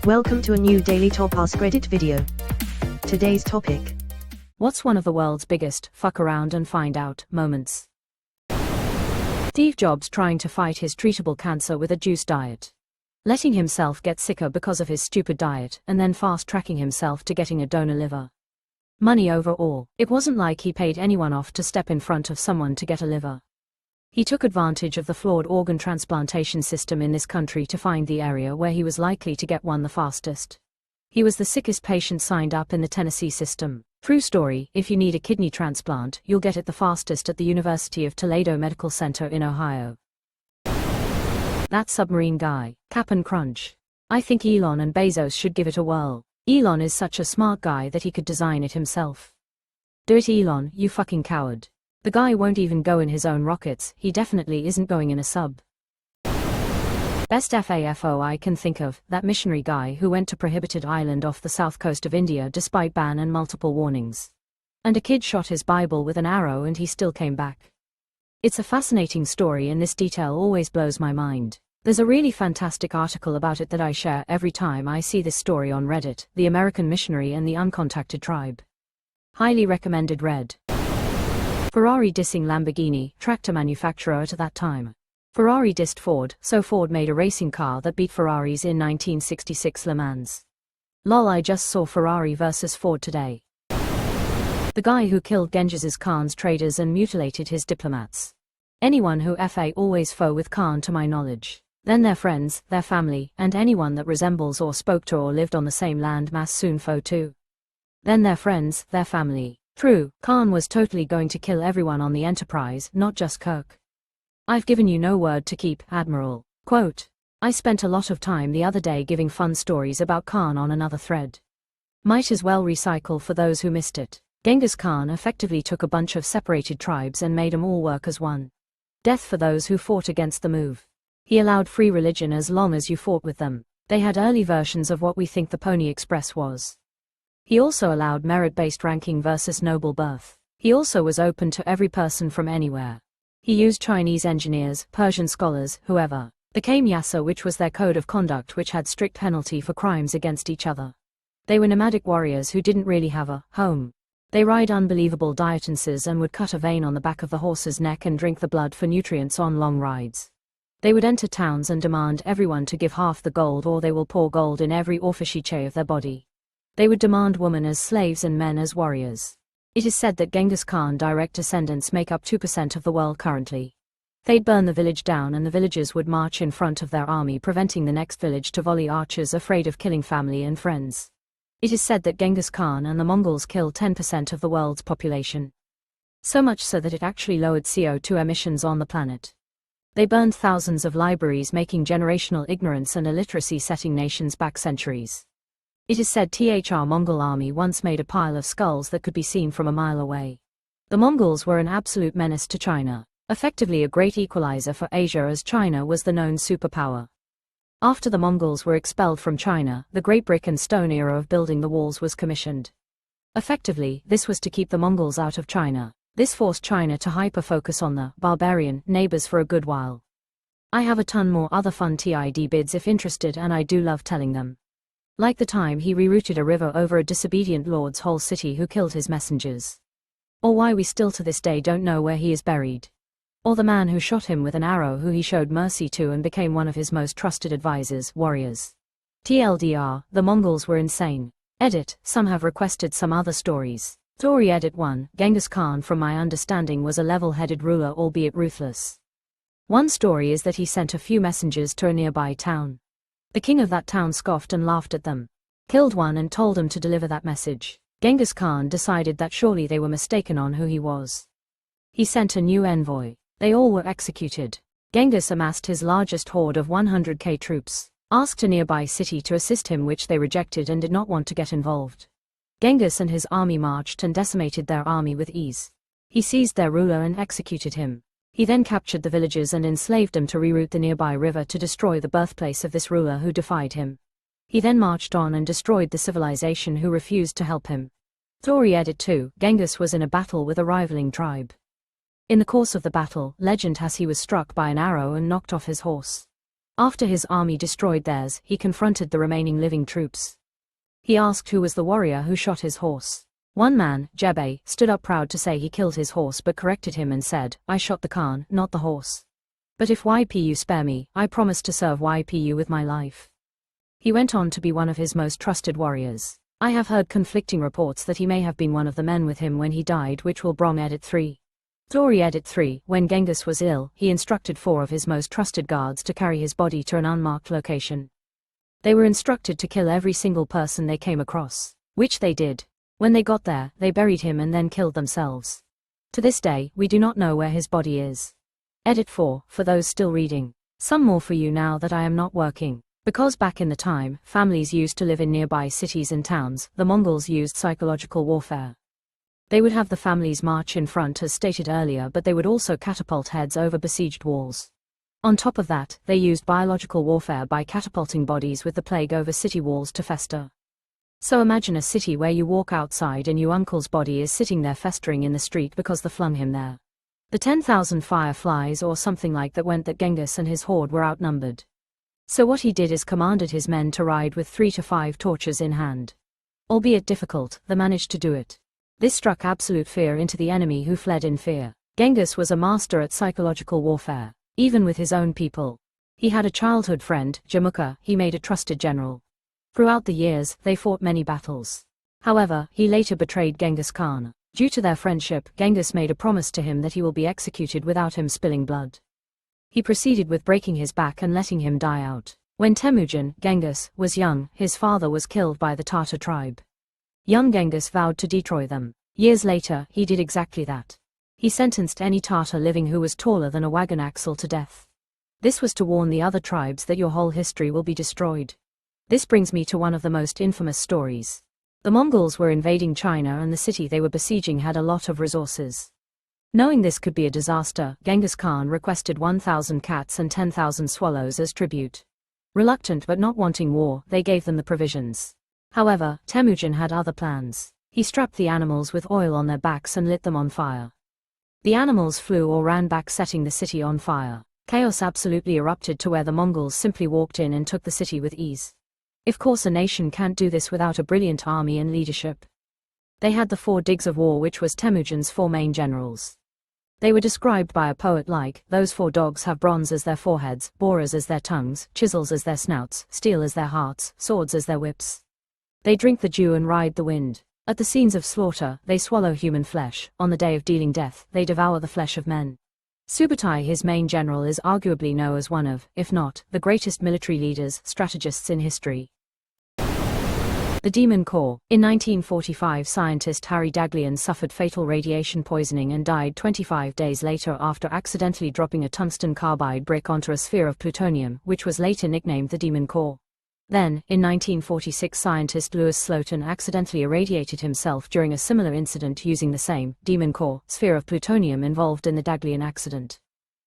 Welcome to a new daily top Askreddit video. Today's topic: what's one of the world's biggest fuck around and find out moments? Steve Jobs trying to fight his treatable cancer with a juice diet. Letting himself get sicker because of his stupid diet, and then fast-tracking himself to getting a donor liver. Money over all. It wasn't like he paid anyone off to step in front of someone to get a liver. He took advantage of the flawed organ transplantation system in this country to find the area where he was likely to get one the fastest. He was the sickest patient signed up in the Tennessee system. True story, if you need a kidney transplant, you'll get it the fastest at the University of Toledo Medical Center in Ohio. That submarine guy, Cap'n Crunch. I think Elon and Bezos should give it a whirl. Elon is such a smart guy that he could design it himself. Do it, Elon, you fucking coward. The guy won't even go in his own rockets, he definitely isn't going in a sub. Best FAFO I can think of, that missionary guy who went to prohibited island off the south coast of India despite ban and multiple warnings. And a kid shot his Bible with an arrow and he still came back. It's a fascinating story and this detail always blows my mind. There's a really fantastic article about it that I share every time I see this story on Reddit, The American Missionary and the Uncontacted Tribe. Highly recommended read. Ferrari dissing Lamborghini, tractor manufacturer at that time. Ferrari dissed Ford, so Ford made a racing car that beat Ferraris in 1966 Le Mans. Lol, I just saw Ferrari versus Ford today. The guy who killed Genghis Khan's traders and mutilated his diplomats. Anyone who fa always foe with Khan to my knowledge. Then their friends, their family, and anyone that resembles or spoke to or lived on the same land mass soon foe too. Then their friends, their family. True, Khan was totally going to kill everyone on the Enterprise, not just Kirk. I've given you no word to keep, Admiral. Quote. I spent a lot of time the other day giving fun stories about Khan on another thread. Might as well recycle for those who missed it. Genghis Khan effectively took a bunch of separated tribes and made them all work as one. Death for those who fought against the move. He allowed free religion as long as you fought with them. They had early versions of what we think the Pony Express was. He also allowed merit-based ranking versus noble birth. He also was open to every person from anywhere. He used Chinese engineers, Persian scholars, whoever. The Kamyasa, which was their code of conduct, which had strict penalty for crimes against each other. They were nomadic warriors who didn't really have a home. They ride unbelievable distances and would cut a vein on the back of the horse's neck and drink the blood for nutrients on long rides. They would enter towns and demand everyone to give half the gold or they will pour gold in every orifice of their body. They would demand women as slaves and men as warriors. It is said that Genghis Khan direct descendants make up 2% of the world currently. They'd burn the village down and the villagers would march in front of their army, preventing the next village to volley archers afraid of killing family and friends. It is said that Genghis Khan and the Mongols killed 10% of the world's population. So much so that it actually lowered CO2 emissions on the planet. They burned thousands of libraries, making generational ignorance and illiteracy setting nations back centuries. It is said the Mongol army once made a pile of skulls that could be seen from a mile away. The Mongols were an absolute menace to China, effectively a great equalizer for Asia as China was the known superpower. After the Mongols were expelled from China, the Great Brick and Stone era of building the walls was commissioned. Effectively, this was to keep the Mongols out of China. This forced China to hyper-focus on the barbarian neighbors for a good while. I have a ton more other fun TID bids if interested, and I do love telling them. Like the time he rerouted a river over a disobedient lord's whole city who killed his messengers. Or why we still to this day don't know where he is buried. Or the man who shot him with an arrow who he showed mercy to and became one of his most trusted advisors, warriors. TLDR, the Mongols were insane. Edit, some have requested some other stories. Story Edit 1, Genghis Khan from my understanding was a level-headed ruler albeit ruthless. One story is that he sent a few messengers to a nearby town. The king of that town scoffed and laughed at them. Killed one and told him to deliver that message. Genghis Khan decided that surely they were mistaken on who he was. He sent a new envoy. They all were executed. Genghis amassed his largest horde of 100k troops, asked a nearby city to assist him, which they rejected and did not want to get involved. Genghis and his army marched and decimated their army with ease. He seized their ruler and executed him. He then captured the villagers and enslaved them to reroute the nearby river to destroy the birthplace of this ruler who defied him. He then marched on and destroyed the civilization who refused to help him. Story Edit 2, Genghis was in a battle with a rivaling tribe. In the course of the battle, legend has he was struck by an arrow and knocked off his horse. After his army destroyed theirs, he confronted the remaining living troops. He asked who was the warrior who shot his horse. One man, Jebe, stood up proud to say he killed his horse but corrected him and said, "I shot the Khan, not the horse. But if YPU spare me, I promise to serve YPU with my life." He went on to be one of his most trusted warriors. I have heard conflicting reports that he may have been one of the men with him when he died, which will Brom Edit 3. Story Edit 3. When Genghis was ill, he instructed 4 of his most trusted guards to carry his body to an unmarked location. They were instructed to kill every single person they came across, which they did. When they got there, they buried him and then killed themselves. To this day, we do not know where his body is. Edit 4, for those still reading. Some more for you now that I am not working. Because back in the time, families used to live in nearby cities and towns, the Mongols used psychological warfare. They would have the families march in front as stated earlier, but they would also catapult heads over besieged walls. On top of that, they used biological warfare by catapulting bodies with the plague over city walls to fester. So imagine a city where you walk outside and your uncle's body is sitting there festering in the street because they flung him there. The 10,000 fireflies or something like that went that Genghis and his horde were outnumbered. So what he did is commanded his men to ride with 3 to 5 torches in hand. Albeit difficult, they managed to do it. This struck absolute fear into the enemy, who fled in fear. Genghis was a master at psychological warfare, even with his own people. He had a childhood friend, Jamukha, he made a trusted general. Throughout the years, they fought many battles. However, he later betrayed Genghis Khan. Due to their friendship, Genghis made a promise to him that he will be executed without him spilling blood. He proceeded with breaking his back and letting him die out. When Temujin, Genghis, was young, his father was killed by the Tatar tribe. Young Genghis vowed to destroy them. Years later, he did exactly that. He sentenced any Tatar living who was taller than a wagon axle to death. This was to warn the other tribes that your whole history will be destroyed. This brings me to one of the most infamous stories. The Mongols were invading China and the city they were besieging had a lot of resources. Knowing this could be a disaster, Genghis Khan requested 1,000 cats and 10,000 swallows as tribute. Reluctant but not wanting war, they gave them the provisions. However, Temujin had other plans. He strapped the animals with oil on their backs and lit them on fire. The animals flew or ran back, setting the city on fire. Chaos absolutely erupted to where the Mongols simply walked in and took the city with ease. Of course, a nation can't do this without a brilliant army and leadership. They had the 4 digs of war, which was Temujin's 4 main generals. They were described by a poet like, "Those 4 dogs have bronze as their foreheads, borers as their tongues, chisels as their snouts, steel as their hearts, swords as their whips. They drink the dew and ride the wind. At the scenes of slaughter, they swallow human flesh. On the day of dealing death, they devour the flesh of men." Subutai, his main general, is arguably known as one of, if not, the greatest military leaders, strategists in history. The Demon Core. In 1945, scientist Harry Daghlian suffered fatal radiation poisoning and died 25 days later after accidentally dropping a tungsten carbide brick onto a sphere of plutonium, which was later nicknamed the Demon Core. Then, in 1946, scientist Louis Slotin accidentally irradiated himself during a similar incident using the same Demon Core sphere of plutonium involved in the Daghlian accident.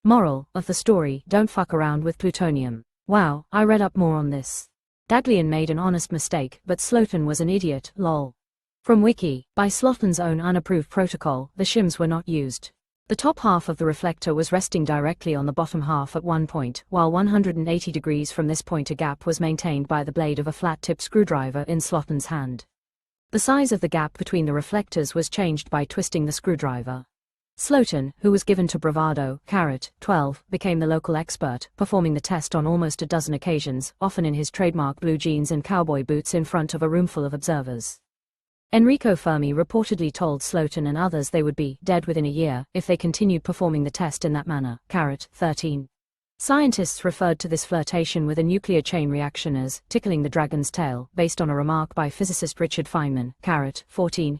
Moral of the story: don't fuck around with plutonium. Wow, I read up more on this. Daghlian made an honest mistake, but Slotin was an idiot, lol. From Wiki, by Slotin's own unapproved protocol, the shims were not used. The top half of the reflector was resting directly on the bottom half at one point, while 180 degrees from this point a gap was maintained by the blade of a flat-tip screwdriver in Slotin's hand. The size of the gap between the reflectors was changed by twisting the screwdriver. Slotin, who was given to bravado, 12, became the local expert, performing the test on almost a dozen occasions, often in his trademark blue jeans and cowboy boots in front of a roomful of observers. Enrico Fermi reportedly told Slotin and others they would be dead within a year if they continued performing the test in that manner. 13. Scientists referred to this flirtation with a nuclear chain reaction as tickling the dragon's tail, based on a remark by physicist Richard Feynman. 15.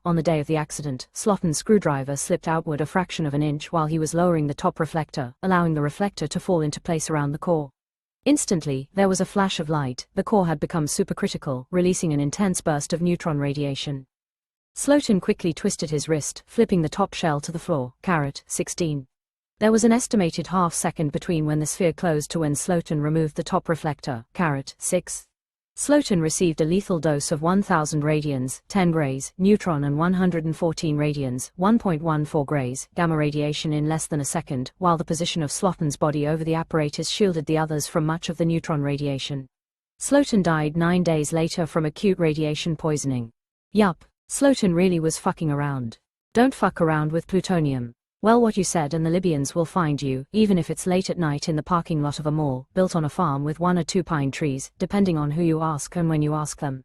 On the day of the accident, Slotin's screwdriver slipped outward a fraction of an inch while he was lowering the top reflector, allowing the reflector to fall into place around the core. Instantly, there was a flash of light. The core had become supercritical, releasing an intense burst of neutron radiation. Slotin quickly twisted his wrist, flipping the top shell to the floor. 16. There was an estimated half second between when the sphere closed to when Slotin removed the top reflector. 6. Slotin received a lethal dose of 1000 radians, 10 grays, neutron and 114 radians, 1.14 grays, gamma radiation in less than a second, while the position of Slotin's body over the apparatus shielded the others from much of the neutron radiation. Slotin died 9 days later from acute radiation poisoning. Yup, Slotin really was fucking around. Don't fuck around with plutonium. Well, what you said, and the Libyans will find you, even if it's late at night in the parking lot of a mall, built on a farm with 1 or 2 pine trees, depending on who you ask and when you ask them.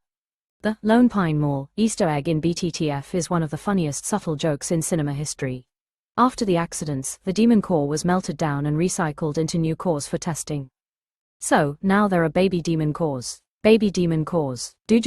The Lone Pine Mall Easter egg in BTTF is one of the funniest subtle jokes in cinema history. After the accidents, the demon core was melted down and recycled into new cores for testing. So, now there are baby demon cores. Baby demon cores. Do.